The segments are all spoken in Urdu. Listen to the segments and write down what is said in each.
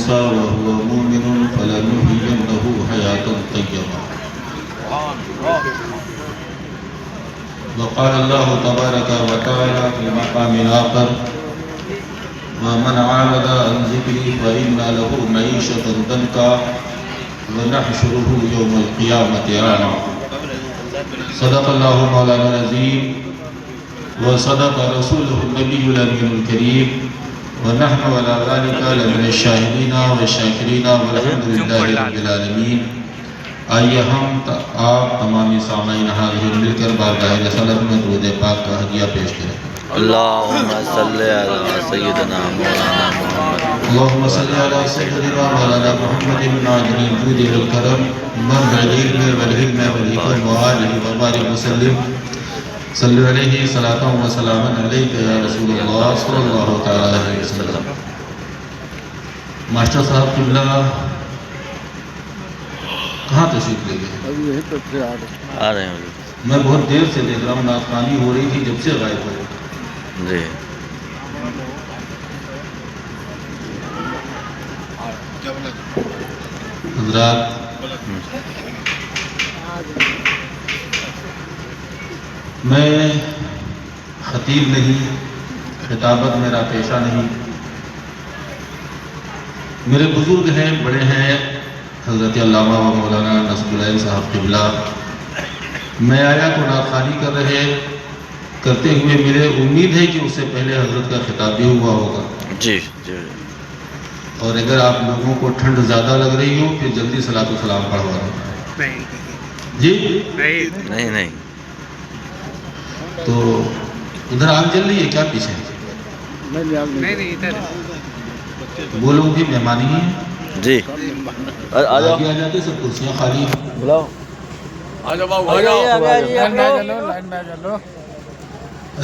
موسى وهو مؤمن فلنحيينه حياة طيبة. وقال الله تبارك وتعالى في مقام آخر ومن أعرض عن ذكري فإن له معيشة ضنكا ونحشره يوم القيامة أعمى. صدق الله مولانا العظيم وصدق رسوله النبي الأمين الكريم ونحن على ذلك لمن الشاهدين والشاکرین والحمد للہ رب العالمین. آئیے ہم آپ تمامی سامعین حاضرین مل کر بارگاہ رسالت میں درود پاک کا ہدیہ پیش کریں. اللہم صلی علی سیدنا مولانا محمد. اللہم صلی علی سیدنا مولانا محمد معدن الجود والکرم منبع العلم والحلم والحکم وآلہ وبارک وسلم. صلی علیہ صلاۃ و سلام علیک یا رسول اللہ صلی اللہ تعالی علیہ وسلم. ماسٹر صاحب قبلہ کہاں تشریف لے گئے؟ آ رہے ہیں میں بہت دیر سے دیکھ رہا ہوں، ناطقانی ہو رہی تھی جب سے غائب ہو. جی. حضرات، میں خطیب نہیں، خطابت میرا پیشہ نہیں. میرے بزرگ ہیں، بڑے ہیں، حضرت علامہ و مولانا نصب العین صاحب قبلہ. میں آیا تو ناطقانی کرتے ہوئے میرے امید ہے کہ اس سے پہلے حضرت کا خطاب بھی ہوا ہوگا. جی جی. اور اگر آپ لوگوں کو ٹھنڈ زیادہ لگ رہی ہو پھر جلدی صلاۃ و سلام پڑھوا دیں. جی نہیں نہیں. تو ادھر آگ جل رہی ہے کیا پیچھے؟ وہ لوگ بھی مہمانی ہیں. جی. آگے آ جاتے، سب کرسیاں خالی ہیں. بلاؤ.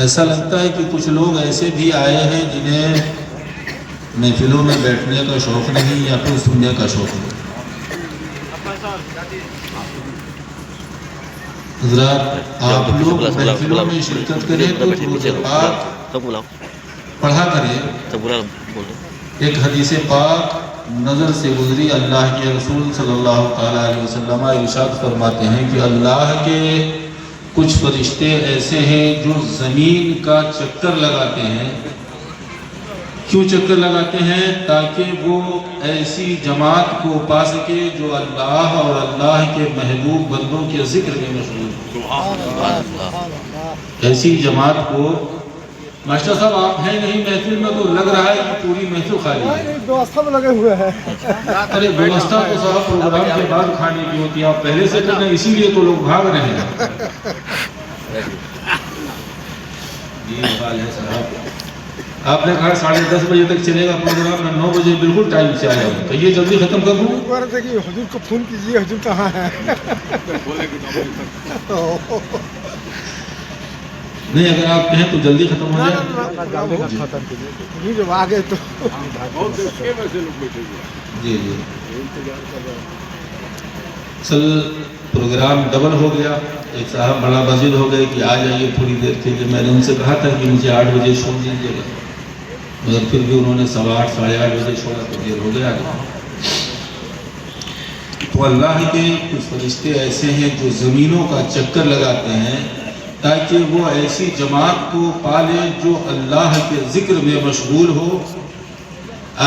ایسا لگتا ہے کہ کچھ لوگ ایسے بھی آئے ہیں جنہیں محفلوں میں بیٹھنے کا شوق نہیں یا پھر سننے کا شوق نہیں. حضرات، آپ لوگ محفلوں میں شرکت کریں تو درود پاک پڑھا کریں. ایک حدیث پاک نظر سے گزری، اللہ کے رسول صلی اللہ تعالیٰ علیہ وسلم ارشاد فرماتے ہیں کہ اللہ کے کچھ فرشتے ایسے ہیں جو زمین کا چکر لگاتے ہیں. کیوں چکر لگاتے ہیں؟ تاکہ وہ ایسی جماعت کو پا سکے جو اللہ اور اللہ کے محبوب بندوں کے ذکر میں مشغول ہو. ایسی جماعت کو. ماسٹر صاحب آپ ہیں نہیں محفل میں تو لگ رہا ہے کہ پوری محفل خالی ہے. دوستہ لگے ہوئے ہیں. ارے دوستہ تو صاحب پروگرام کے بعد کھانے کی ہوتی ہے، آپ پہلے سے کرنا، اسی لیے تو لوگ بھاگ رہے ہیں. یہ حال ہے صاحب. آپ نے کہا 10:30 بجے تک چلے گا پروگرام، میں 9 بجے بالکل ٹائم سے آیا ہوں. تو یہ جلدی ختم کر دوں. حضور کو فون کیجیے، حضور کہاں ہے؟ نہیں، اگر آپ کہیں تو جلدی ختم ہو جائے. جب آگے تو جی جی. اصل پروگرام ڈبل ہو گیا. ایک صاحب بڑا مسجد ہو گئے کہ آ جائیے تھوڑی دیر کے لیے. میں نے ان سے کہا تھا کہ مجھے 8 بجے چھوڑ دیجیے گا، مگر پھر بھی انہوں نے 8:15 ساڑھے 8 بجے چھوڑا تو دیر ہو گیا. تو اللہ کے کچھ فرشتے ایسے ہیں جو زمینوں کا چکر لگاتے ہیں تاکہ وہ ایسی جماعت کو پالے جو اللہ کے ذکر میں مشغول ہو.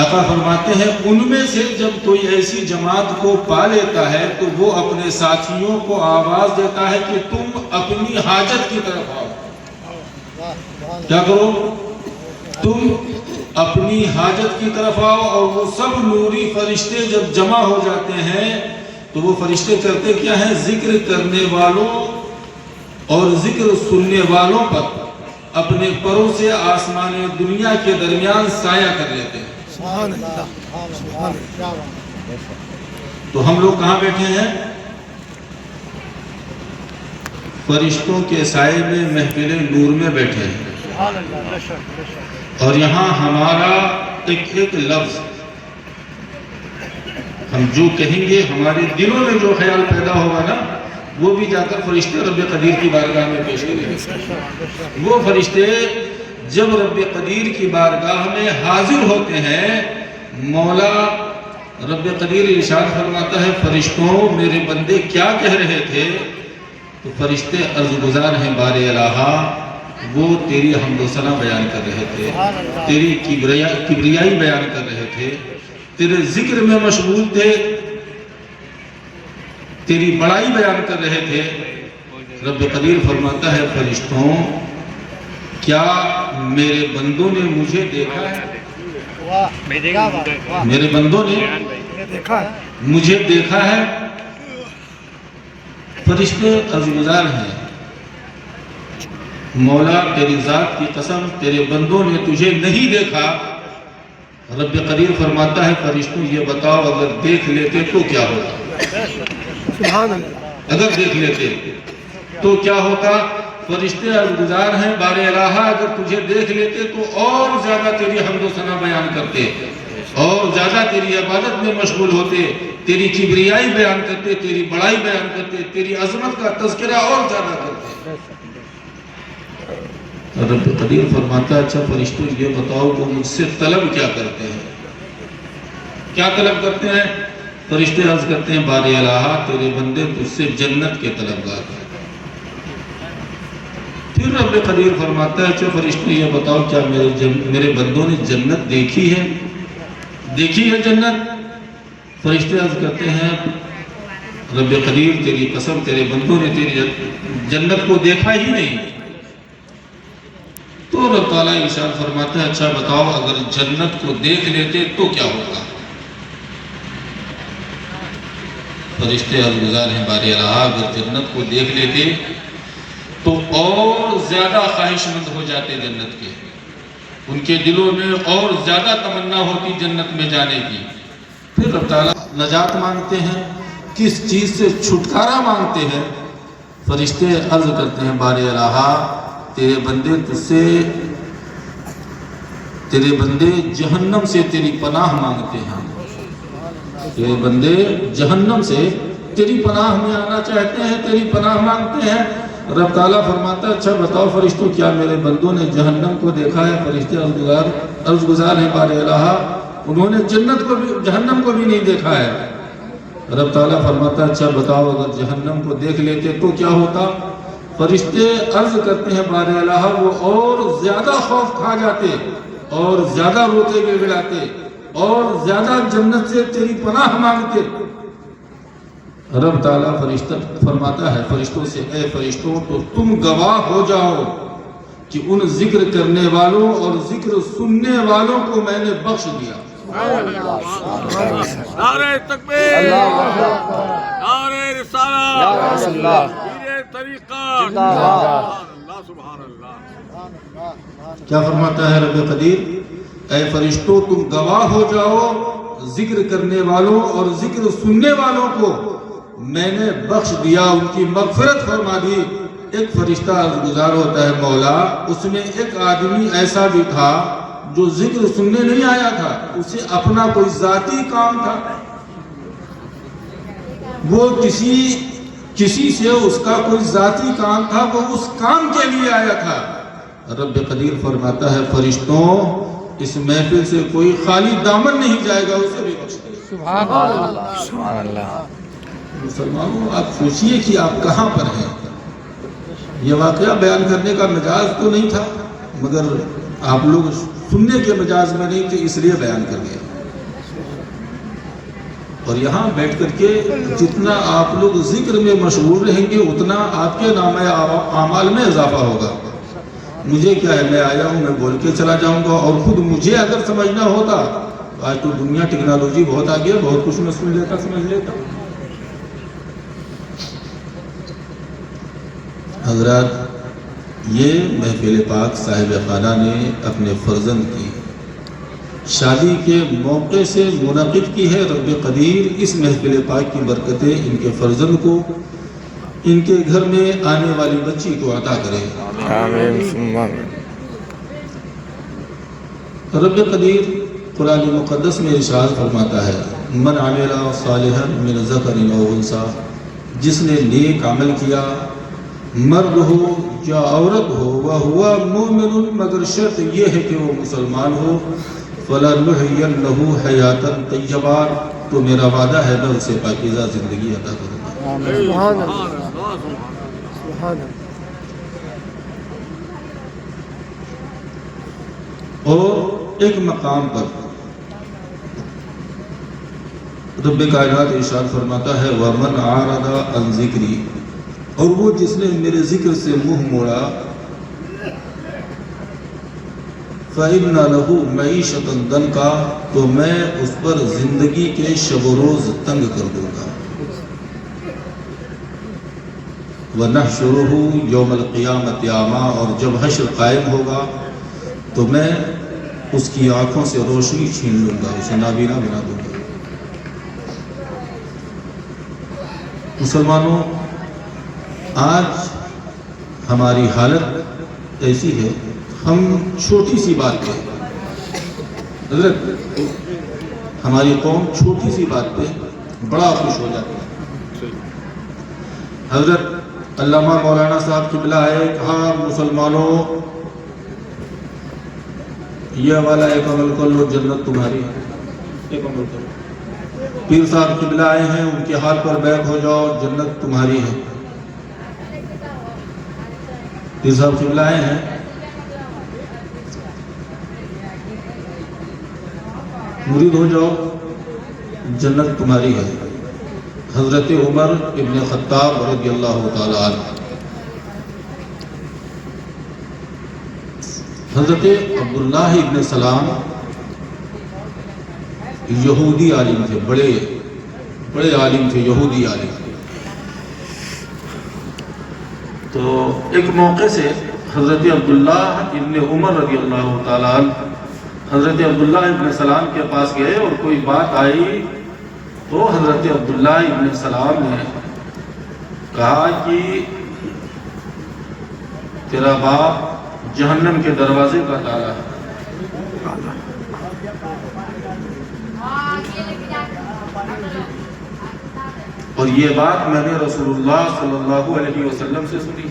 آقا فرماتے ہیں ان میں سے جب کوئی ایسی جماعت کو پا لیتا ہے تو وہ اپنے ساتھیوں کو آواز دیتا ہے کہ تم اپنی حاجت کی طرف آؤ. کیا کرو؟ تم اپنی حاجت کی طرف آؤ. اور وہ سب نوری فرشتے جب جمع ہو جاتے ہیں تو وہ فرشتے کرتے کیا ہیں؟ ذکر کرنے والوں اور ذکر سننے والوں پر اپنے پروں سے آسمان دنیا کے درمیان سایہ کر لیتے ہیں. تو ہم لوگ کہاں بیٹھے ہیں؟ فرشتوں کے سائے میں، محفل نور میں بیٹھے ہیں. اور یہاں ہمارا ایک لفظ ہم جو کہیں گے ہمارے دلوں میں جو خیال پیدا ہوگا نا وہ بھی جا کر فرشتے رب قدیر کی بارگاہ میں پیش کریں گے. وہ فرشتے جب رب قدیر کی بارگاہ میں حاضر ہوتے ہیں، مولا رب قدیر ارشاد فرماتا ہے فرشتوں میرے بندے کیا کہہ رہے تھے؟ تو فرشتے عرض گزار ہیں بار الہ، وہ تیری حمد و ثنا بیان کر رہے تھے، تیری کبریائی بیان کر رہے تھے، تیرے ذکر میں مشغول تھے، تیری بڑائی بیان کر رہے تھے۔ رب قدیر فرماتا ہے فرشتوں کیا میرے بندوں نے مجھے دیکھا ہے؟ میرے بندوں نے مجھے دیکھا ہے؟ فرشتے عرض گزار ہیں مولا تیری ذات کی قسم تیرے بندوں نے تجھے نہیں دیکھا۔ رب قدیر فرماتا ہے فرشتوں یہ بتاؤ اگر دیکھ لیتے تو کیا ہوتا؟ اگر دیکھ لیتے تو کیا ہوتا؟ فرشتے عرض گزار ہیں بار الہ اگر تجھے دیکھ لیتے تو اور زیادہ تیری حمد و ثنا بیان کرتے، اور زیادہ تیری عبادت میں مشغول ہوتے، تیری کبریائی بیان کرتے، تیری بڑائی بیان کرتے، تیری عظمت کا تذکرہ اور زیادہ کرتے۔ رب قدیر فرماتا ہے اچھا فرشتوں یہ بتاؤ وہ مجھ سے طلب کیا کرتے ہیں؟ کیا طلب کرتے ہیں؟ فرشتے عرض کرتے ہیں بار الہ تیرے بندے تجھ سے جنت کے طلبگار ہیں۔ پھر رب قدیر فرماتا ہے اچھا فرشتے یہ بتاؤ کیا میرے بندوں نے جنت دیکھی ہے؟ دیکھی ہے جنت؟ فرشتے عرض کرتے ہیں رب قدیر تیری قسم تیرے بندوں نے تیری جنت کو دیکھا ہی نہیں۔ تو رب تعالیٰ ارشاد فرماتا ہے اچھا بتاؤ اگر جنت کو دیکھ لیتے تو کیا ہوگا؟ فرشتے عرض گزار ہیں بار الہ اگر جنت کو دیکھ لیتے تو اور زیادہ خواہش مند ہو جاتے جنت کے، ان کے دلوں میں اور زیادہ تمنا ہوتی جنت میں جانے کی۔ پھر رب تعالیٰ نجات مانگتے ہیں، کس چیز سے چھٹکارا مانگتے ہیں؟ فرشتے عرض کرتے ہیں بار الہ تیرے بندے جہنم سے تیری پناہ مانگتے ہیں، تیرے بندے جہنم سے تیری پناہ میں آنا چاہتے ہیں، تیری پناہ مانگتے ہیں۔ رب تعالیٰ فرماتا ہے اچھا بتاؤ فرشتوں کیا میرے بندوں نے جہنم کو دیکھا ہے؟ فرشتے عرض گزار ہیں بار الہ انہوں نے جہنم کو بھی نہیں دیکھا ہے۔ رب تعالیٰ فرماتا ہے اچھا بتاؤ اگر جہنم کو دیکھ لیتے تو کیا ہوتا؟ فرشتے عرض کرتے ہیں بار الہ وہ اور زیادہ خوف کھا جاتے، اور زیادہ روتے گڑگڑاتے، اور زیادہ جنت سے تیری پناہ مانگتے۔ رب تعالیٰ فرماتا ہے فرشتوں سے اے فرشتوں تو تم گواہ ہو جاؤ کہ ان ذکر کرنے والوں اور ذکر سننے والوں کو میں نے بخش دیا۔ نعرہ تکبیر، نعرہ رسالت، پیر طریقت، سبحان اللہ۔ کیا فرماتا ہے رب قدیر؟ اے فرشتوں تم گواہ ہو جاؤ ذکر کرنے والوں اور ذکر سننے والوں کو میں نے بخش دیا، ان کی مغفرت فرما دی۔ ایک فرشتہ عرض گزار ہوتا ہے مولا اس میں ایک آدمی ایسا بھی تھا جو ذکر سننے نہیں آیا تھا، اسے اپنا کوئی ذاتی کام تھا، وہ کسی سے اس کا کوئی ذاتی کام تھا، وہ اس کام کے لیے آیا تھا۔ رب قدیر فرماتا ہے فرشتوں اس محفل سے کوئی خالی دامن نہیں جائے گا، اسے بھی بخش دے۔ سبحان اللہ۔ مسلمانوں آپ سوچئے کہ آپ کہاں پر ہیں؟ یہ واقعہ بیان کرنے کا مجاز تو نہیں تھا، مگر آپ لوگ سننے کے مجاز میں نہیں تھے اس لیے بیان کر دیا۔ اور یہاں بیٹھ کر کے جتنا آپ لوگ ذکر میں مشغول رہیں گے اتنا آپ کے نامہ اعمال میں اضافہ ہوگا۔ مجھے کیا ہے، میں آیا ہوں میں بول کے چلا جاؤں گا، اور خود مجھے اگر سمجھنا ہوتا آج تو دنیا ٹیکنالوجی بہت آگے، بہت کچھ میں سمجھ لیتا۔ حضرات یہ محفل پاک صاحب خانہ نے اپنے فرزند کی شادی کے موقع سے منعقد کی ہے۔ رب قدیر اس محفل پاک کی برکتیں ان کے فرزند کو، ان کے گھر میں آنے والی بچی کو عطا کرے۔ آمین۔ رب قدیر قرآن مقدس میں ارشاد فرماتا ہے من عمل صالحا من ذکر او انثی، جس نے نیک عمل کیا مرد ہو یا عورت ہو وہو مومن، مگر شرط یہ ہے کہ وہ مسلمان ہو، فلنحینہ حیاتا طیبہ، تو میرا وعدہ ہے میں اسے پاکیزہ زندگی عطا کروں گا۔ سبحان اللہ سبحان اللہ۔ اور ایک مقام پر رب کائنات ارشاد فرماتا ہے وَمَنْ عَارَضَ عَنْ ذِكْرِي، اور وہ جس نے میرے ذکر سے منہ موڑا فَإِنَّ لَهُ مَعِيشَةً ضَنْكًا، تو میں اس پر زندگی کے شب و روز تنگ کر دوں گا۔ وَنَحْشُرُهُ يَوْمَ الْقِيَامَةِ أَعْمَىٰ، اور جب حشر قائم ہوگا تو میں اس کی آنکھوں سے روشنی چھین لوں گا، اسے نابینا بنا دوں گا۔ مسلمانوں، آج ہماری حالت ایسی ہے، ہم چھوٹی سی بات پہ حضرت ہماری قوم چھوٹی سی بات پہ بڑا خوش ہو جاتی ہے۔ حضرت علامہ مولانا صاحب قبلہ آئے، کہا مسلمانوں یہ والا ایک عمل کر لو جنت تمہاری ہے، ایک عمل کرو۔ پیر صاحب قبلہ آئے ہیں، ان کے ہاتھ پر بیٹھ ہو جاؤ جنت تمہاری ہے۔ پیر صاحب قبلہ آئے ہیں، مرید ہو جاؤ جنت تمہاری ہے۔ حضرت عمر ابن خطاب رضی اللہ تعالی عنہ، حضرت عبداللہ ابن سلام یہودی عالم تھے، بڑے عالم تھے، یہودی عالم تھے۔ تو ایک موقع سے حضرت عبداللہ ابن عمر رضی اللہ تعالی عنہ حضرت عبداللہ ابن سلام کے پاس گئے اور کوئی بات آئی تو حضرت عبداللہ ابن سلام نے کہا کہ تیرا باپ جہنم کے دروازے کا تالا ہے۔ اور یہ بات میں نے رسول اللہ صلی اللہ علیہ وسلم سے سنی۔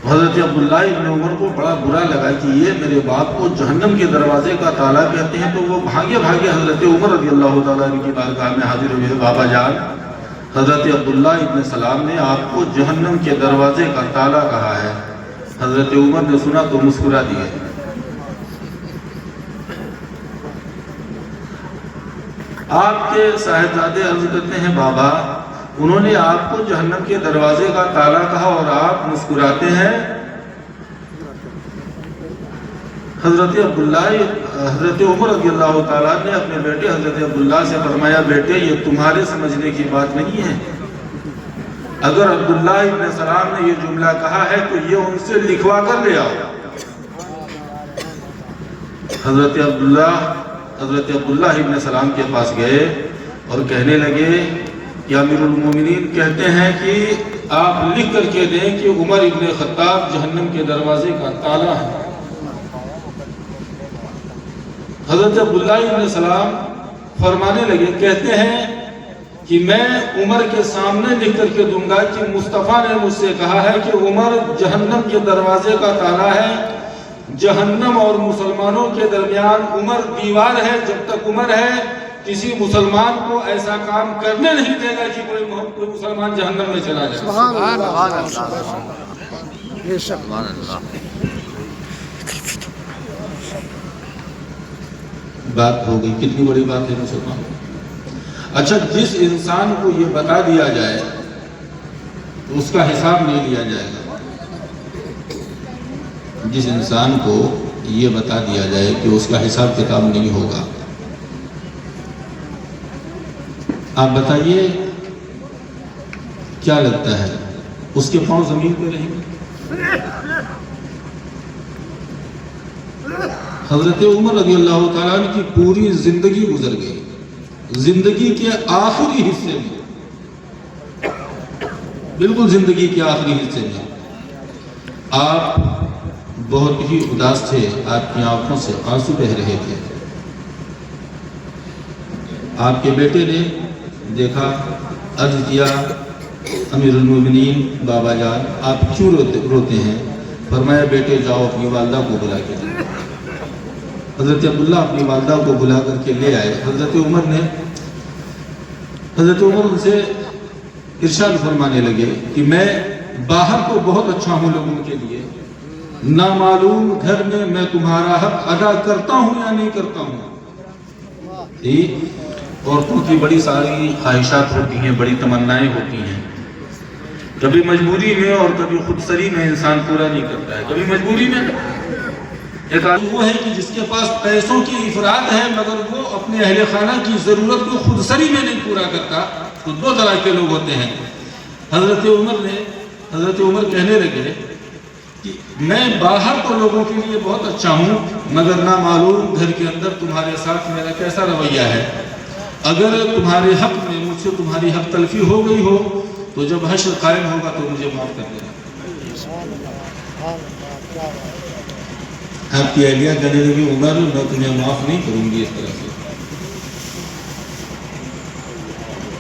حضرت عبداللہ ابن عمر کو بڑا برا لگا کہ یہ میرے باپ کو جہنم کے دروازے کا تالا کہتے ہیں، تو وہ بھاگے حضرت عمر رضی اللہ تعالیٰ عنہ کی بارگاہ میں حاضر ہوئے، بابا جان حضرت عبداللہ ابن سلام نے آپ کو جہنم کے دروازے کا تالا کہا ہے۔ حضرت عمر نے سنا تو مسکرا دیے۔ آپ کے صاحبزادے عرض کرتے ہیں بابا انہوں نے آپ کو جہنم کے دروازے کا تالا کہا اور آپ مسکراتے ہیں۔ حضرت عمر رضی اللہ تعالیٰ نے اپنے بیٹے حضرت عبداللہ سے فرمایا بیٹے یہ تمہارے سمجھنے کی بات نہیں ہے، اگر عبداللہ ابن سلام نے یہ جملہ کہا ہے تو یہ ان سے لکھوا کر لے آؤ۔ حضرت عبداللہ ابن سلام کے پاس گئے اور کہنے لگے کہ امیر المومنین کہتے ہیں کہ آپ لکھ کر کے دیں کہ عمر ابن خطاب جہنم کے دروازے کا تالا ہے۔ حضرت عبداللہ ابن سلام فرمانے لگے، کہتے ہیں کہ میں عمر کے سامنے لکھ کر کے دوں گا کہ مصطفیٰ نے مجھ سے کہا ہے کہ عمر جہنم کے دروازے کا تالا ہے، جہنم اور مسلمانوں کے درمیان عمر دیوار ہے، جب تک عمر ہے کسی مسلمان کو ایسا کام کرنے نہیں دے گا کہ کوئی مسلمان جہنم میں چلا جائے۔ سبحان اللہ۔ بات ہو گئی، کتنی بڑی بات ہے مسلمان۔ اچھا جس انسان کو یہ بتا دیا جائے تو اس کا حساب نہیں لیا جائے گا۔ جس انسان کو یہ بتا دیا جائے کہ اس کا حساب کتاب نہیں ہوگا، آپ بتائیے کیا لگتا ہے اس کے پاؤں زمین پہ رہیں گے؟ حضرت عمر رضی اللہ تعالیٰ عنہ کی پوری زندگی گزر گئی، زندگی کے آخری حصے میں، بالکل زندگی کے آخری حصے میں آپ بہت ہی اداس تھے، آپ کی آنکھوں سے آنسو بہہ رہے تھے۔ آپ کے بیٹے نے دیکھا، عرض کیا امیر المومنین بابا جان آپ کیوں روتے ہیں؟ فرمایا بیٹے جاؤ اپنی والدہ کو بلا کے دیں۔ حضرت عبداللہ اپنی والدہ کو بلا کر کے لے آئے. حضرت عمر ان سے ارشاد فرمانے لگے کہ میں باہر تو بہت اچھا ہوں لوگوں کے لیے، نامعلوم گھر میں تمہارا حق ادا کرتا ہوں یا نہیں کرتا ہوں. عورتوں کی بڑی ساری خواہشات ہوتی ہیں، بڑی تمنائیں ہوتی ہیں. کبھی مجبوری میں اور کبھی خود سری میں انسان پورا نہیں کرتا ہے. کبھی مجبوری میں ایک آدمی وہ ہے کہ جس کے پاس پیسوں کی افراد ہے مگر وہ اپنے اہل خانہ کی ضرورت کو خود سری میں نہیں پورا کرتا. تو دو طرح کے لوگ ہوتے ہیں. حضرت عمر کہنے لگے کہ میں باہر تو لوگوں کے لیے بہت اچھا ہوں مگر نامعلوم گھر کے اندر تمہارے ساتھ میرا کیسا رویہ ہے. اگر تمہارے حق میں مجھ سے تمہاری حق تلفی ہو گئی ہو تو جب حشر قائم ہوگا تو مجھے معاف کر دینا. آپ کی اہلیہ کہنے لگی عمر میں تمہیں معاف نہیں کروں گی، اس طرح سے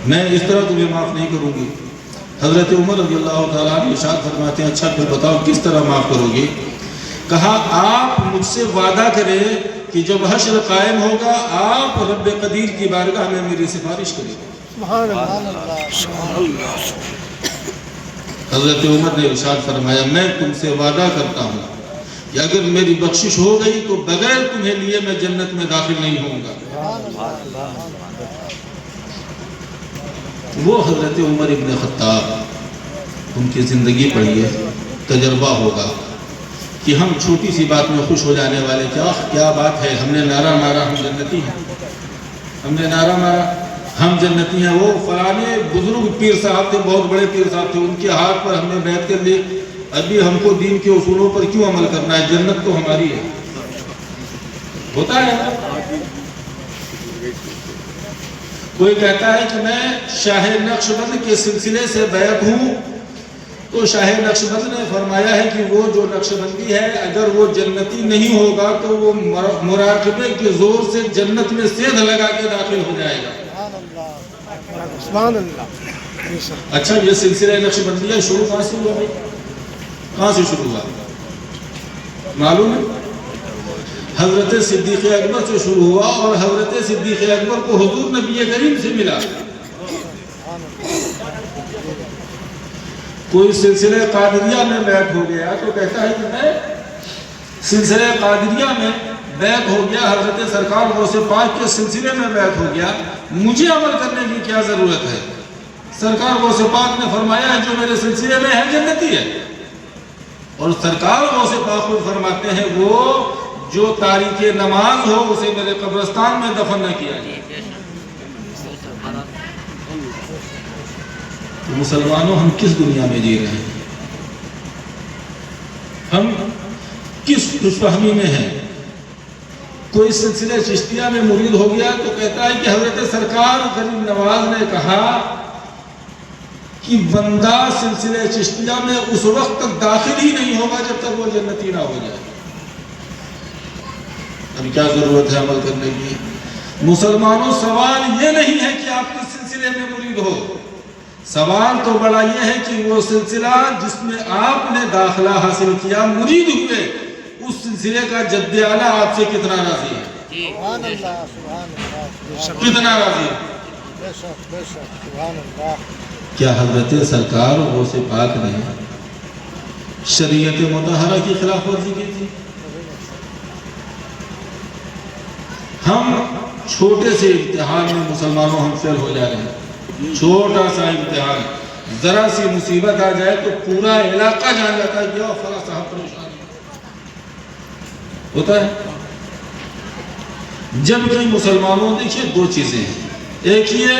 میں اس طرح تمہیں معاف نہیں کروں گی. حضرت عمر رضی اللہ تعالیٰ عنہ ارشاد فرماتے ہیں اچھا پھر بتاؤ کس طرح معاف کرو گی؟ کہا آپ مجھ سے وعدہ کریں کہ جب حشر قائم ہوگا آپ رب قدیر کی بارگاہ میں میری سفارش کریں. حضرت عمر نے ارشاد فرمایا میں تم سے وعدہ کرتا ہوں کہ اگر میری بخشش ہو گئی تو بغیر تمہیں لیے میں جنت میں داخل نہیں ہوں گا. وہ حضرت عمر ابن خطاب، ان کی زندگی پڑھیے، تجربہ ہوگا کہ ہم چھوٹی سی بات میں خوش ہو جانے والے. کیا بات ہے، ہم نے نعرہ مارا ہم جنتی ہیں، ہم نے نعرہ مارا ہم جنتی ہیں. وہ فلانے بزرگ پیر صاحب تھے، بہت بڑے پیر صاحب تھے، ان کے ہاتھ پر ہم نے بیعت کر لی. ابھی ہم کو دین کے اصولوں پر کیوں عمل کرنا ہے، جنت تو ہماری ہے. ہوتا ہے. کوئی کہتا ہے کہ میں شاہ نقشبند کے سلسلے سے بیعت ہوں تو شاہ نقشبند نے فرمایا ہے کہ وہ جو نقشبندی ہے اگر وہ جنتی نہیں ہوگا تو وہ مراقبے کے زور سے جنت میں سیدھ لگا کے داخل ہو جائے گا. سبحان اللہ. اچھا یہ سلسلہ نقشبندیہ شروع کہاں سے ہوا؟ کہاں سے شروع ہوا معلوم ہے؟ حضرت صدیق اکبر سے شروع ہوا اور حضرت صدیق اکبر کو حضور نبی کریم سے ملا. کوئی سلسلہ قادریہ میں بیعت ہو گیا تو کہتا ہے کہ میں سلسلہ قادریہ میں بیعت ہو گیا، حضرت سرکار غوث پاک کے سلسلے میں بیعت ہو گیا، مجھے عمل کرنے کی کیا ضرورت ہے؟ سرکار غوث پاک نے فرمایا ہے جو میرے سلسلے میں ہے جنتی ہے. اور سرکار غوث پاک کو فرماتے ہیں وہ جو تاریخ نماز ہو اسے میرے قبرستان میں دفن نہ کیا جائے. تو مسلمانوں ہم کس دنیا میں جی رہے ہیں؟ ہم کس خوش فہمی میں ہیں؟ کوئی سلسلہ چشتیہ میں مرید ہو گیا تو کہتا ہے کہ حضرت سرکار غریب نواز نے کہا کہ بندہ سلسلہ چشتیہ میں اس وقت تک داخل ہی نہیں ہوگا جب تک وہ جنتی نہ ہو جائے. اب کیا ضرورت ہے عمل کرنے کی؟ مسلمانوں سوال یہ نہیں ہے کہ آپ کس سلسلے میں مرید ہو، سوال تو بڑا یہ ہے کہ وہ سلسلہ جس میں آپ نے داخلہ حاصل کیا مرید ہوئے اس سلسلے کا جد اعلیٰ آپ سے کتنا راضی ہے؟ کتنا راضی ہے؟ کیا حضرت سرکار غوث پاک نے شریعت مطہرہ کی خلاف ورزی کی تھی؟ ہم چھوٹے سے امتحان میں مسلمانوں ہم فیل ہو جا رہے ہیں. چھوٹا سا امتحان، ذرا سی مصیبت آ جائے تو پورا علاقہ جان جاتا ہے کہ فلاں صاحب پریشان ہوتا ہے. جبکہ مسلمانوں دیکھیے دو چیزیں ہیں، ایک یہ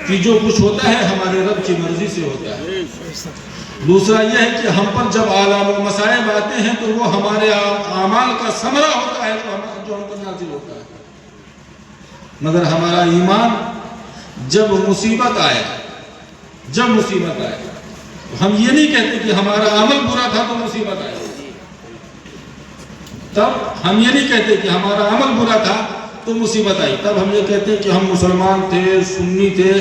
کہ جو کچھ ہوتا ہے ہمارے رب کی مرضی سے ہوتا ہے، دوسرا یہ ہے کہ ہم پر جب آلام و مصائب آتے ہیں تو وہ ہمارے اعمال کا ثمرہ ہوتا ہے جو ہم پر نازل ہوتا ہے. مگر ہمارا ایمان جب مصیبت آئے تو ہم یہ نہیں کہتے کہ ہمارا عمل برا تھا تو مصیبت آئے، تب ہم یہ نہیں کہتے کہ ہمارا عمل برا تھا تو مصیبت آئی، تب ہم یہ کہتے ہیں کہ ہم مسلمان تھے، سنی تھے،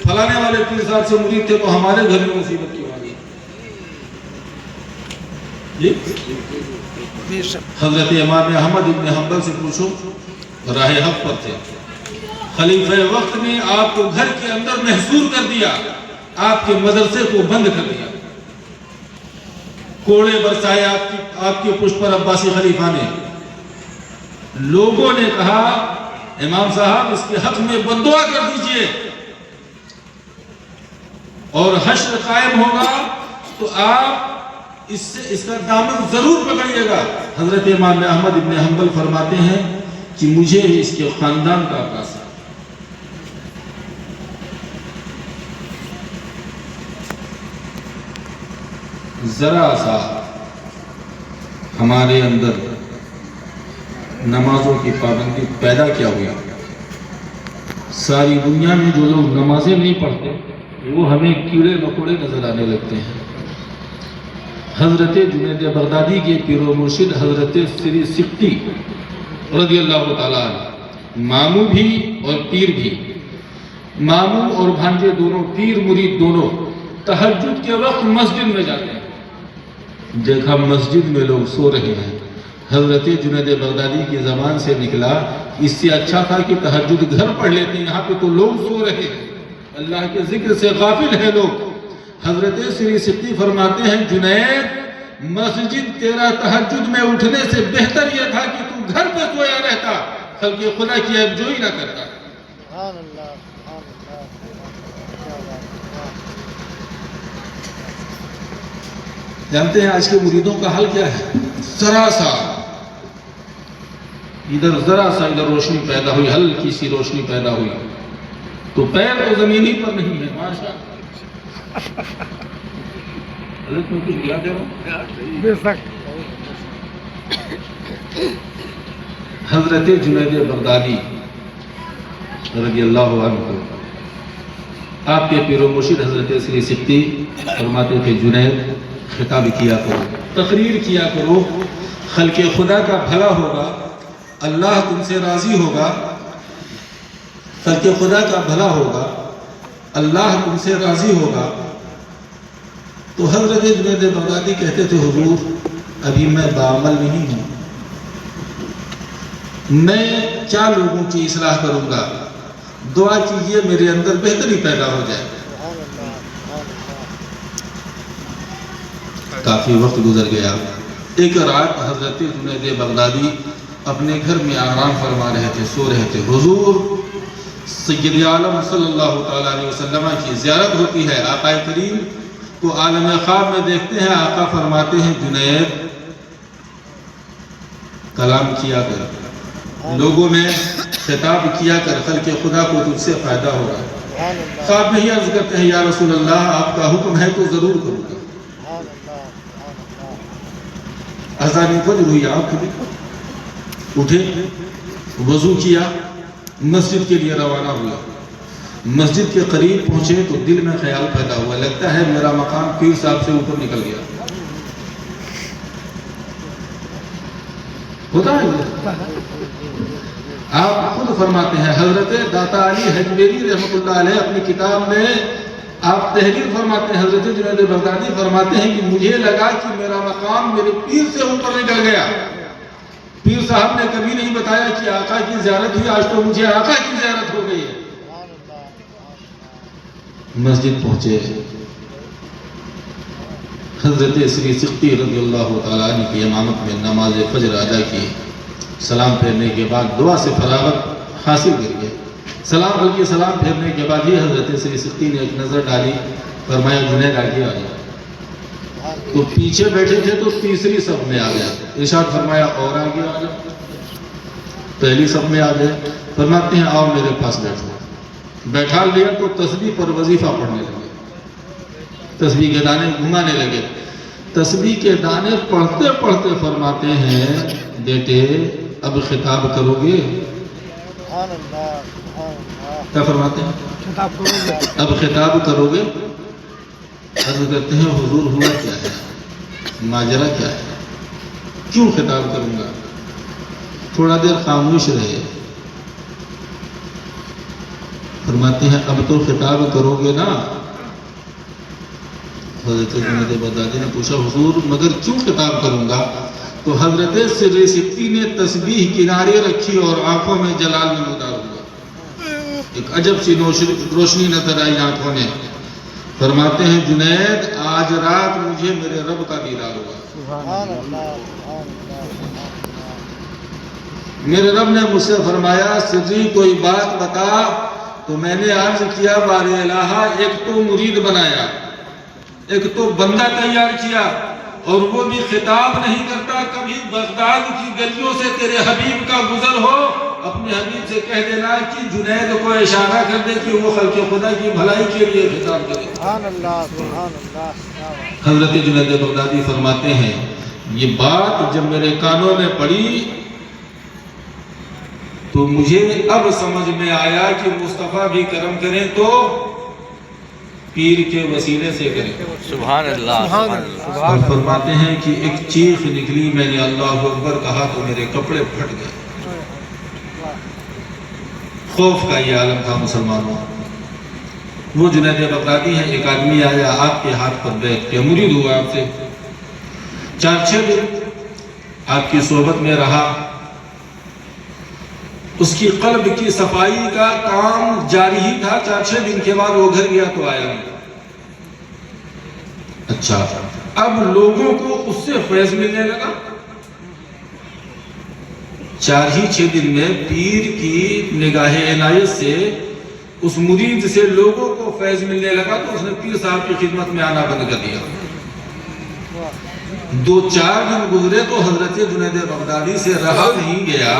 فلانے والے پیر صاحب سے مرید تھے تو ہمارے گھر میں مصیبت کیوں آ گئی. بے شک حضرت امام احمد ابن حنبل سے پوچھو، راہ حق پر تھے، خلیفہ وقت نے آپ کو گھر کے اندر محصور کر دیا، آپ کے مدرسے کو بند کر دیا، کوڑے برسائے آپ کے پشت پر عباسی خلیفہ نے۔ لوگوں نے کہا امام صاحب اس کے حق میں بددعا کر دیجئے، اور حشر قائم ہوگا تو آپ اس کا دامن ضرور پکڑیے گا۔ حضرت امام احمد ابن حنبل فرماتے ہیں کہ مجھے اس کے خاندان کا عکاسہ، ذرا سا ہمارے اندر نمازوں کی پابندی پیدا کیا ہوئی، ساری دنیا میں جو لوگ نمازیں نہیں پڑھتے وہ ہمیں کیڑے مکوڑے نظر آنے لگتے ہیں۔ حضرت جنید بغدادی کے پیر و مرشد حضرت سری سکتی رضی اللہ تعالیٰ عنہ، ماموں بھی اور پیر بھی، ماموں اور بھانجے دونوں، پیر مرید دونوں، تہجد کے وقت مسجد میں جاتے ہیں۔ دیکھا مسجد میں لوگ سو رہے ہیں، حضرت جنید بغدادی کی زبان سے نکلا، اس سے اچھا تھا کہ تہجد گھر پڑھ لیتے، یہاں پہ تو لوگ سو رہے ہیں، اللہ کے ذکر سے غافل ہیں لوگ۔ حضرت سری سکتی فرماتے ہیں جنید، مسجد تیرا تہجد میں اٹھنے سے بہتر یہ تھا کہ تو گھر پہ سویا رہتا، خلق خدا کی عیب جوئی نہ کرتا۔ سبحان اللہ سبحان اللہ۔ جانتے ہیں آج کے مریدوں کا حال کیا ہے؟ ذرا سا ادھر روشنی پیدا ہوئی، ہلکی سی روشنی پیدا ہوئی تو پیر تو زمین ہی پر نہیں ہے، ماشاء حضرت میں کچھ گلا دے رہا ہوں۔ بے شک حضرت جنید بغدادی رضی اللہ عنہ، آپ کے پیر و مرشد حضرت سری سکتی فرماتے تھے جنید خطاب کیا کرو، تقریر کیا کرو، خلق خدا کا بھلا ہوگا، اللہ تم سے راضی ہوگا، خلق خدا کا بھلا ہوگا، اللہ تم سے راضی ہوگا۔ تو حضرت جنید بغدادی کہتے تھے حضور ابھی میں بعمل نہیں ہوں، میں کیا لوگوں کی اصلاح کروں گا، دعا کیجئے میرے اندر بہتری پیدا ہو جائے۔ کافی وقت گزر گیا، ایک رات حضرت جنید بغدادی اپنے گھر میں آرام فرما رہے تھے، سو رہے تھے، حضور سید عالم صلی اللہ تعالیٰ علیہ وسلم کی زیارت ہوتی ہے، آقا کریم کو عالم خواب میں دیکھتے ہیں، آقا فرماتے ہیں جنید کلام کیا کر، لوگوں میں خطاب کیا کر، خلق خدا کو تجھ سے فائدہ ہوگا۔ خواب میں ہی عرض کرتے ہیں یا رسول اللہ آپ کا حکم ہے تو ضرور کروں گا۔ اذان فجر ہوئی، آنکھ کھلی، اٹھے، وضو کیا، مسجد کے لیے روانہ ہوا۔ مسجد کے قریب پہنچے تو دل میں خیال پیدا ہوا، لگتا ہے میرا مقام پیر صاحب سے اوپر نکل گیا۔ ہوتا ہے آپ خود فرماتے ہیں، حضرت داتا علی حجویری رحمۃ اللہ علیہ اپنی کتاب میں آپ تحریر فرماتے ہیں، حضرت جنید بغدادی فرماتے ہیں کہ مجھے لگا کہ میرا مقام میرے پیر سے اوپر نکل گیا۔ پیر صاحب نے کبھی نہیں بتایا کہ آقا کی زیارت ہوئی، آج تو مجھے آقا کی زیارت ہو گئی ہے۔ مسجد پہنچے، حضرت سری سکتی رضی اللہ تعالیٰ عنہ کی امامت میں نماز فجر ادا کی، سلام پھیرنے کے بعد دعا سے فراغت حاصل کر گئے، سلام پھیرنے کے بعد ہی حضرت سری سکتی نے ایک نظر ڈالی، فرمایا جنید آگے آ جا۔ تو پیچھے بیٹھے تھے تو تیسری صف میں آ گیا، ارشاد فرمایا اور آگے آ جا، پہلی صف میں آ گئے، فرماتے ہیں آؤ میرے پاس بیٹھو، بیٹھا لیا تو تسبیح پر وظیفہ پڑھنے لگے، تسبیح کے دانے گھمانے لگے، تسبیح کے دانے پڑھتے پڑھتے فرماتے ہیں بیٹے اب خطاب کرو گے؟ کیا فرماتے ہیں؟ اب خطاب کرو گے؟ عرض کرتے ہیں حضور ہوا کیا ہے، ماجرا کیا ہے، کیوں خطاب کروں گا؟ تھوڑا دیر خاموش رہے، فرماتے ہیں اب تو خطاب کرو گے نا؟ حضرت جنید بغدادی نے پوچھا حضور مگر کیوں خطاب کروں گا؟ تو حضرت سر ستی نے تسبیح کنارے رکھی اور آنکھوں میں جلال نمودار ہوا، ایک عجب سی روشنی نظر آئی آنکھوں میں. فرماتے ہیں جنید آج رات مجھے میرے رب کا دیدار ہوا. سبحان اللہ سبحان اللہ. میرے رب نے مجھ سے فرمایا سری کوئی بات بتا. تو میں نے عرض کیا بار الہ ایک تو مرید بنایا، ایک تو بندہ تیار کیا، اور وہ بھی خطاب نہیں کرتا. کبھی بغداد کی گلیوں سے تیرے حبیب کا گزر ہو، اپنے حبیب سے کہہ دینا کہ جنید کو اشارہ کر دے کہ وہ خلق خدا کی بھلائی کے لیے خطاب کرے. سبحان اللہ سبحان اللہ. حضرت جنید بغدادی فرماتے ہیں یہ بات جب میرے کانوں میں پڑی تو مجھے اب سمجھ میں آیا کہ مصطفیٰ بھی کرم کریں تو پیر کے وسیلے سے کریں. سبحان اللہ سبحان اللہ. اور فرماتے ہیں کہ ایک چیخ نکلی، میں نے اللہ اکبر کہا تو میرے کپڑے پھٹ گئے. خوف کا یہ عالم تھا مسلمانوں. وہ جنید بغدادی ہیں. ایک آدمی آیا آپ کے ہاتھ پر بیٹھ کے مرید ہوا آپ سے، 4-6 دن آپ کی صحبت میں رہا. اس کی قلب کی صفائی کا کام جاری ہی تھا. 4-6 دن کے بعد وہ گھر گیا تو آیا نہیں. اچھا اب لوگوں کو اس سے فیض ملنے لگا. 4-6 دن میں پیر کی نگاہ عنایت سے اس مرید سے لوگوں کو فیض ملنے لگا تو اس نے پیر صاحب کی خدمت میں آنا بند کر دیا. 2-4 دن گزرے تو حضرت جنید بغدادی سے رہا نہیں گیا.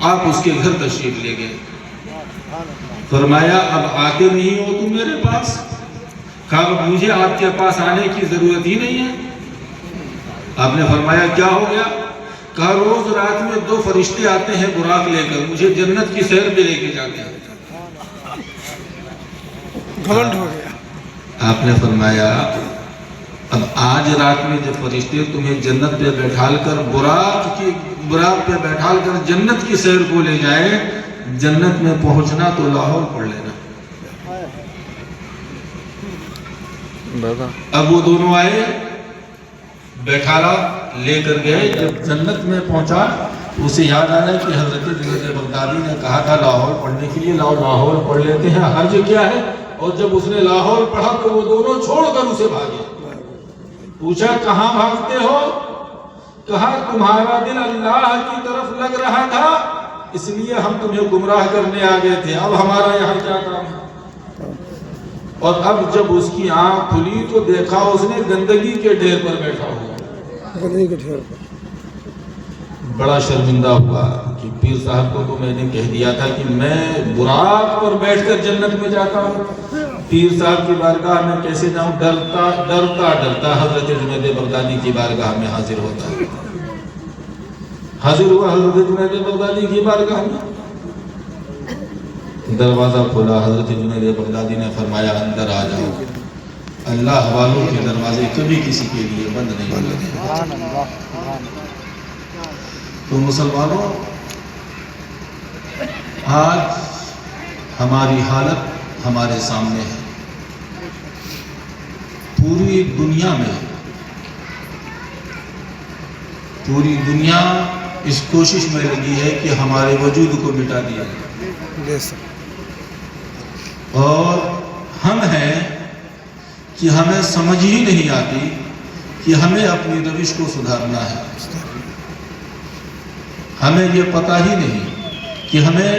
آپ اس کے گھر تشریف لے گئے. فرمایا اب آتے نہیں ہو تم میرے پاس؟ کہا مجھے آپ کے پاس آنے کی ضرورت ہی نہیں ہے. آپ نے فرمایا کیا ہو گیا؟ کہا روز رات میں 2 فرشتے آتے ہیں براق لے کر، مجھے جنت کی سیر پہ لے کے جاتے ہیں. گھمنڈ ہو گیا. آپ نے فرمایا اب آج رات میں جب فرشتے تمہیں جنت پہ بیٹھال کر براق پہ بیٹھال کر جنت کی سیر کو لے جائے، جنت میں پہنچنا تو لاہور پڑھ لینا. اب وہ دونوں آئے، بیٹھالا لے کر گئے. جب جنت میں پہنچا اسے یاد آیا کہ حضرت جنید بغدادی نے کہا تھا لاہور پڑھنے کے لیے، لاہور پڑھ لیتے ہیں، حرج کیا ہے. اور جب اس نے لاہور پڑھا تو وہ دونوں چھوڑ کر اسے بھاگے. پوچھا کہاں بھاگتے ہو؟ کہا تمہارا دل اللہ کی طرف لگ رہا تھا، اس لیے ہم تمہیں گمراہ کرنے آ گئے تھے. اب ہمارا یہاں کیا کام ہے؟ اور اب جب اس کی آنکھ کھلی تو دیکھا اس نے گندگی کے ڈھیر پر بیٹھا ہوا. گندگی کے ڈھیر پر بڑا شرمندہ ہوا کہ پیر صاحب کو تو میں نے کہہ دیا تھا کہ میں براق پر بیٹھ کر جنت میں جاتا ہوں. پیر صاحب کی بارگاہ میں کیسے جاؤں؟ ڈرتا حضرت جنید بغدادی کی بارگاہ میں حاضر ہوتا. حاضر ہوا حضرت جنید بغدادی کی بارگاہ میں. دروازہ کھولا، حضرت جنید بغدادی نے فرمایا اندر آ جاؤ. اللہ والوں کے دروازے کبھی کسی کے لیے بند نہیں ہوتے. تو مسلمانوں آج ہماری حالت ہمارے سامنے ہے. پوری دنیا اس کوشش میں لگی ہے کہ ہمارے وجود کو مٹا دیا جائے. اور ہم ہیں کہ ہمیں سمجھ ہی نہیں آتی کہ ہمیں اپنی روش کو سدھارنا ہے. ہمیں یہ پتہ ہی نہیں کہ ہمیں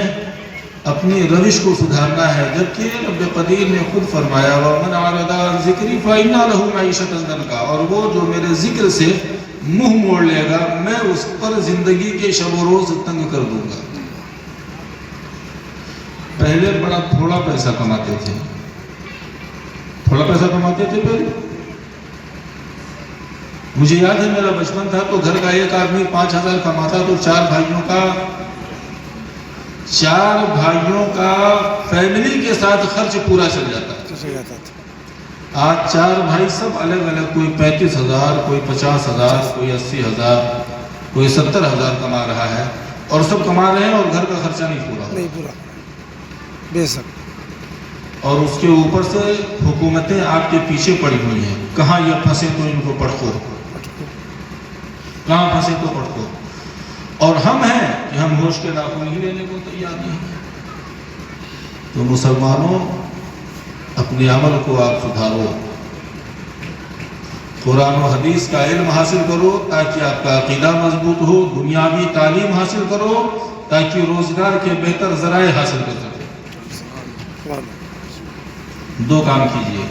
اپنی روش کو سدھارنا ہے، جبکہ رب قدیر نے خود فرمایا وَمَنْ عَرَضَ عَنْ ذِكْرِي فَإِنَّ لَهُ مَعِيشَةً ضَنْكًا. اور وہ جو میرے ذکر سے منہ موڑ لے گا میں اس پر زندگی کے شب و روز تنگ کر دوں گا. پہلے بڑا تھوڑا پیسہ کماتے تھے، پہلے. مجھے یاد ہے میرا بچپن تھا تو گھر کا ایک آدمی 5,000 کماتا تو 4 بھائیوں کا فیملی کے ساتھ خرچ پورا چل جاتا. آج 4 بھائی سب الگ الگ، کوئی 35,000، کوئی 50,000، کوئی 80,000، کوئی 70,000 کما رہا ہے، اور سب کما رہے ہیں اور گھر کا خرچہ نہیں پورا. بے شک. اور اس کے اوپر سے حکومتیں آپ کے پیچھے پڑی ہوئی ہیں، کہاں یہ پھنسے تو ان کو پڑھو. کہاں پھنسے تو پڑھو. اور ہم ہیں کہ ہم ہوش کے ناخن ہی لینے کو تیار نہیں. تو مسلمانوں اپنے عمل کو آپ سدھارو، قرآن و حدیث کا علم حاصل کرو تاکہ آپ کا عقیدہ مضبوط ہو، دنیاوی تعلیم حاصل کرو تاکہ روزگار کے بہتر ذرائع حاصل کر سکو. 2 کام کیجئے.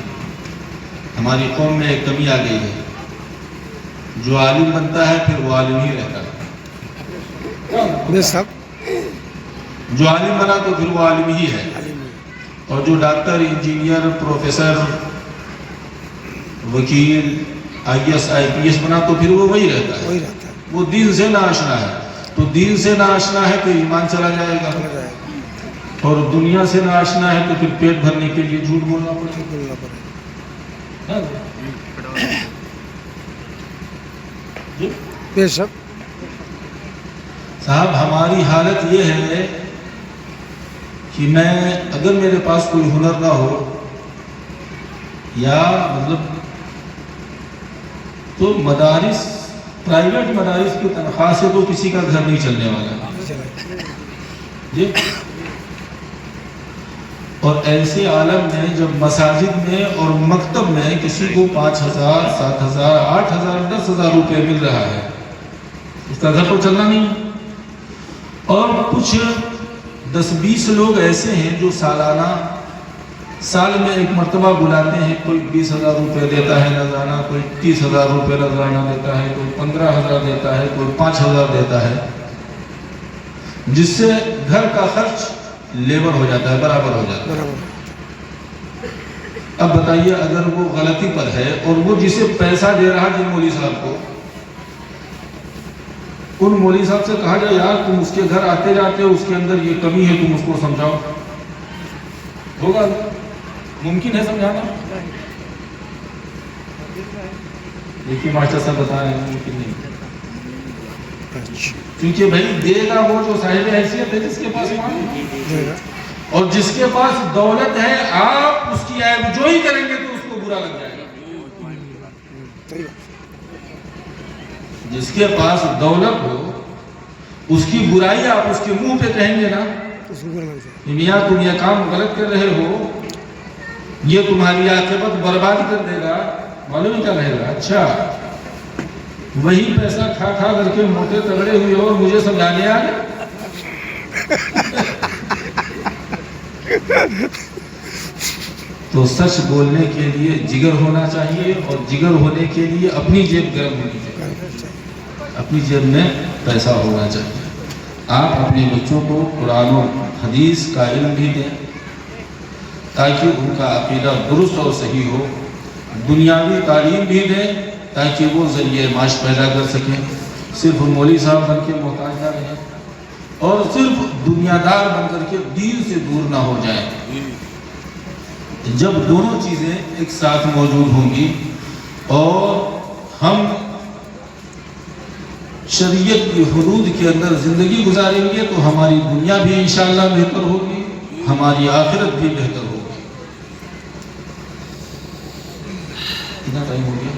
ہماری قوم میں ایک کمی آ گئی ہے، جو عالم بنتا ہے پھر وہ عالم ہی رہتا ہے. بے شک. جو عالم بنا تو پھر وہ عالم ہی ہے، اور جو ڈاکٹر، انجینئر، پروفیسر، وکیل، IAS IPS بنا تو پھر وہ وہی رہتا ہے. وہی رہتا ہے. وہ دین سے نہ آشنا ہے. تو دین سے نہ آشنا ہے تو ایمان چلا جائے گا، اور دنیا سے نہ آشنا ہے تو پھر پیٹ بھرنے کے لیے جھوٹ بولنا پڑے گا. بے شک. صاحب ہماری حالت یہ ہے کہ میں اگر میرے پاس کوئی ہنر نہ ہو، یا مطلب تو مدارس، پرائیویٹ مدارس کی تنخواہ سے تو کسی کا گھر نہیں چلنے والا جی. اور ایسے عالم میں جب مساجد میں اور مکتب میں کسی کو 5,000 7,000 8,000 10,000 روپے مل رہا ہے، اس کا گھر تو چلنا نہیں. اور کچھ 10-20 لوگ ایسے ہیں جو سال میں ایک مرتبہ بلاتے ہیں. کوئی 20,000 روپے دیتا ہے نذرانہ، کوئی 30,000 روپے نذرانہ دیتا ہے، کوئی 15,000 دیتا ہے، کوئی 5,000 دیتا ہے، جس سے گھر کا خرچ لیبر ہو جاتا ہے، برابر ہو جاتا ہے. اب بتائیے اگر وہ غلطی پر ہے اور وہ جسے پیسہ دے رہا جن مولوی صاحب کو، ان مولوی صاحب سے کہا جائے یار تم اس کے گھر آتے جاتے ہو، اس کے اندر یہ کمی ہے، تم اس کو سمجھاؤ، ہوگا؟ ممکن ہے سمجھانا؟ دیکھیے ماسٹر صاحب بتا رہے ہیں ممکن نہیں، کیونکہ بھائی دے گا وہ جو صاحب حیثیت ہے، جس کے پاس مال، اور جس کے پاس دولت ہے آپ اس کی عیب جوئی کریں گے تو اس کو برا لگ جائے گا. جس کے پاس دولت ہو اس کی برائی آپ اس کے منہ پہ کہیں گے نا، میاں تم یہ کام غلط کر رہے ہو، یہ تمہاری عاقبت برباد کر دے گا، معلوم کیا رہے گا؟ اچھا وہی پیسہ کھا کر کے موٹے تگڑے ہوئے اور مجھے سمجھانے آ گئے. تو سچ بولنے کے لیے جگر ہونا چاہیے، اور جگر ہونے کے لیے اپنی جیب گرم ہونی چاہیے، اپنی جیب میں پیسہ ہونا چاہیے. آپ اپنے بچوں کو قرآن و حدیث کا علم بھی دیں تاکہ ان کا عقیدہ درست اور صحیح ہو، دنیاوی تعلیم بھی دیں تاکہ وہ ذریعہ معاش پیدا کر سکیں، صرف مولوی صاحب بن کے محتاج نہ رہیں، اور صرف دنیا دار بن کر کے دین سے دور نہ ہو جائیں. جب دونوں چیزیں ایک ساتھ موجود ہوں گی اور ہم شریعت کی حدود کے اندر زندگی گزاریں گے تو ہماری دنیا بھی انشاءاللہ بہتر ہوگی، ہماری آخرت بھی بہتر ہوگی. کتنا ٹائم ہو گیا؟